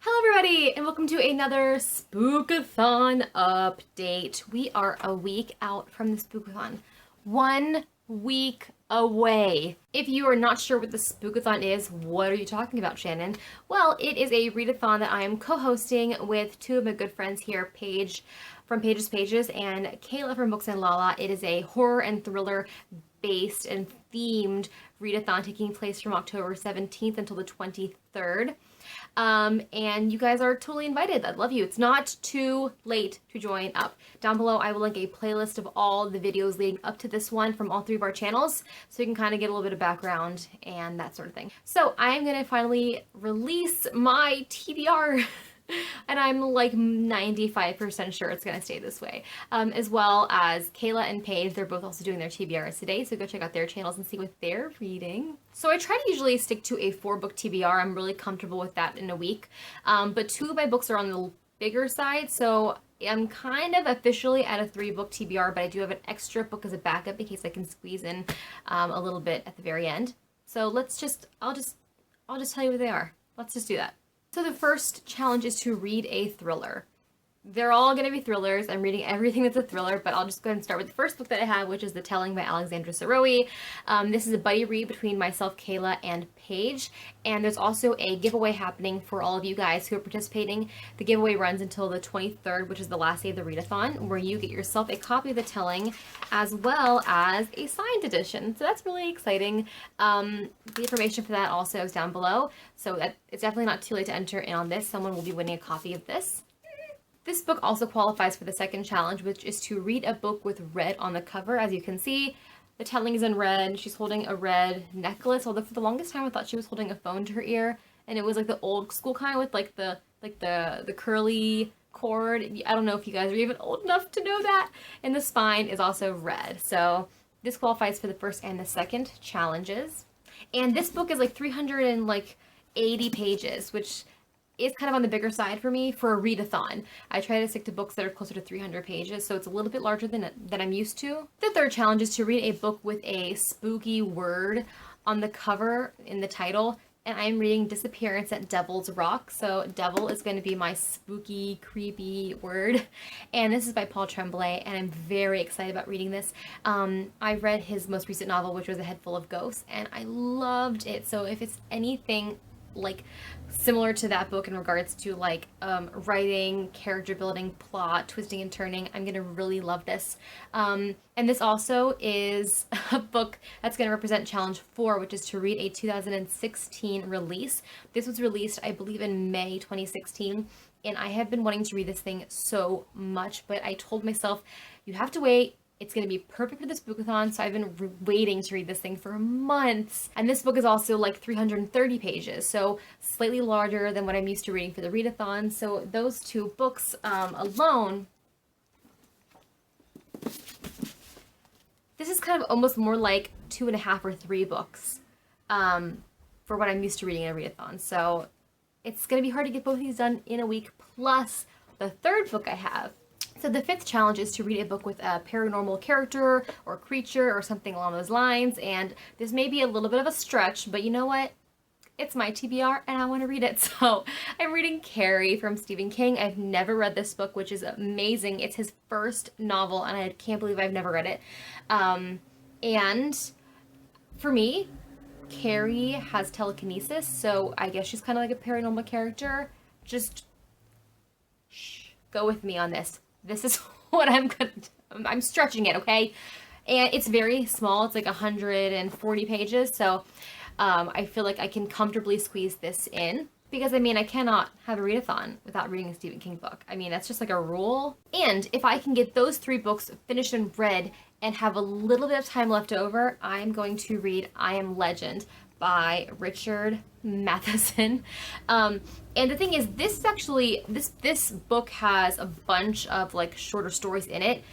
Hello everybody and welcome to another Spookathon update. We are a week out from the Spookathon. 1 week away. If you are not sure what the Spookathon is, what are you talking about, Shannon? Well, it is a readathon that I am co-hosting with two of my good friends here, Paige from Paige's Pages and Kayla from Books and Lala. It is a horror and thriller based and themed readathon taking place from October 17th until the 23rd. And you guys are totally invited. I'd love you. It's not too late to join up. Down below, I will link a playlist of all the videos leading up to this one from all three of our channels, so you can kind of get a little bit of background and that sort of thing. So I am going to finally release my TBR. And I'm like 95% sure it's gonna stay this way. As well as Kayla and Paige, they're both also doing their TBRs today, so go check out their channels and see what they're reading. So I try to usually stick to a 4-book TBR. I'm really comfortable with that in a week. But 2 of my books are on the bigger side, so I'm kind of officially at a 3-book TBR, but I do have an extra book as a backup in case I can squeeze in a little bit at the very end. So I'll just tell you what they are. Let's just do that. So the first challenge is to read a thriller. They're all going to be thrillers. I'm reading everything that's a thriller, but I'll just go ahead and start with the first book that I have, which is The Telling by Alexandra Sarowi. This is a buddy read between myself, Kayla, and Paige, and there's also a giveaway happening for all of you guys who are participating. The giveaway runs until the 23rd, which is the last day of the readathon, where you get yourself a copy of The Telling as well as a signed edition. So that's really exciting. The information for that also is down below, so that it's definitely not too late to enter in on this. Someone will be winning a copy of this. This book also qualifies for the second challenge, which is to read a book with red on the cover. As you can see, The Telling is in red. She's holding a red necklace, although for the longest time I thought she was holding a phone to her ear, and it was like the old school kind with like the curly cord. I don't know if you guys are even old enough to know that. And the spine is also red. So this qualifies for the first and the second challenges. And this book is like 380 pages, which is kind of on the bigger side for me for a readathon. I try to stick to books that are closer to 300 pages, so it's a little bit larger than I'm used to. The third challenge is to read a book with a spooky word on the cover in the title, and I'm reading Disappearance at Devil's Rock. So devil is going to be my spooky, creepy word, and this is by Paul Tremblay, and I'm very excited about reading this. I read his most recent novel, which was A Head Full of Ghosts, and I loved it. So if it's anything like similar to that book in regards to like writing, character building, plot, twisting and turning, I'm gonna really love this. And this also is a book that's gonna represent challenge 4, which is to read a 2016 release. This was released, I believe, in May 2016, and I have been wanting to read this thing so much, but I told myself, you have to wait. It's going to be perfect for the Spookathon, so I've been waiting to read this thing for months. And this book is also like 330 pages, so slightly larger than what I'm used to reading for the readathon. So those 2 books alone, this is kind of almost more like 2.5 or 3 books for what I'm used to reading in a readathon. So it's going to be hard to get both of these done in a week, plus the third book I have. So the 5th challenge is to read a book with a paranormal character or creature or something along those lines, and this may be a little bit of a stretch, but you know what? It's my TBR and I want to read it. So I'm reading Carrie from Stephen King. I've never read this book, which is amazing. It's his first novel, and I can't believe I've never read it. And for me, Carrie has telekinesis, so I guess she's kind of like a paranormal character. Just go with me on this. This is what I'm stretching it, okay? And it's very small. It's like 140 pages, so I feel like I can comfortably squeeze this in. Because, I mean, I cannot have a readathon without reading a Stephen King book. I mean, that's just like a rule. And if I can get those 3 books finished and read and have a little bit of time left over, I'm going to read I Am Legend by Richard Matheson. And the thing is, this is actually, this book has a bunch of like shorter stories in it.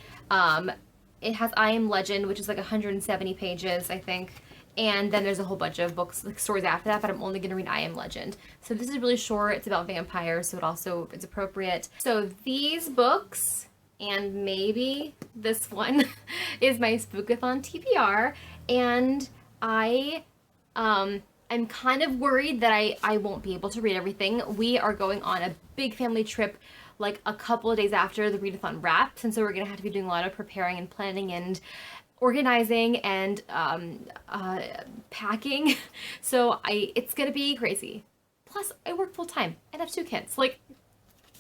It has I Am Legend, which is like 170 pages, I think. And then there's a whole bunch of books, like stories after that, but I'm only going to read I Am Legend. So this is really short. It's about vampires, so it's appropriate. So these books, and maybe this one, is my Spookathon TBR. And I I'm kind of worried that I won't be able to read everything. We are going on a big family trip like a couple of days after the readathon wraps, and so we're gonna have to be doing a lot of preparing and planning and organizing and packing. So it's gonna be crazy. Plus, I work full time and have 2 kids. Like,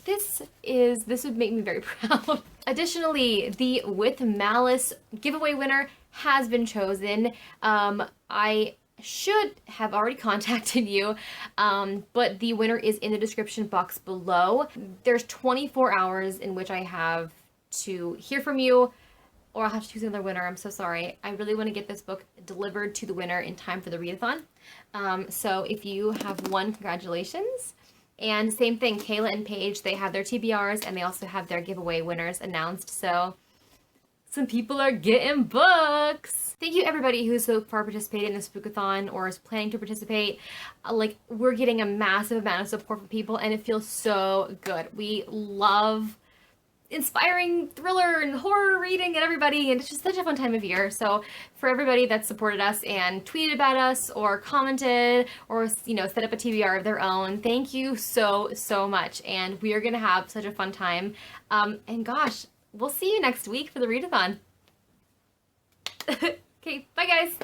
this would make me very proud. Additionally, the With Malice giveaway winner has been chosen. I should have already contacted you, but the winner is in the description box below. There's 24 hours in which I have to hear from you, or I'll have to choose another winner. I'm so sorry. I really want to get this book delivered to the winner in time for the readathon. So if you have won, congratulations. And same thing, Kayla and Paige, they have their TBRs and they also have their giveaway winners announced. So some people are getting books. Thank you everybody who's so far participated in the Spookathon or is planning to participate. Like, we're getting a massive amount of support from people and it feels so good. We love inspiring thriller and horror reading and everybody, and it's just such a fun time of year. So for everybody that supported us and tweeted about us or commented or, you know, set up a TBR of their own, thank you so much, and we are gonna have such a fun time. And gosh, we'll see you next week for the readathon. Okay, bye guys.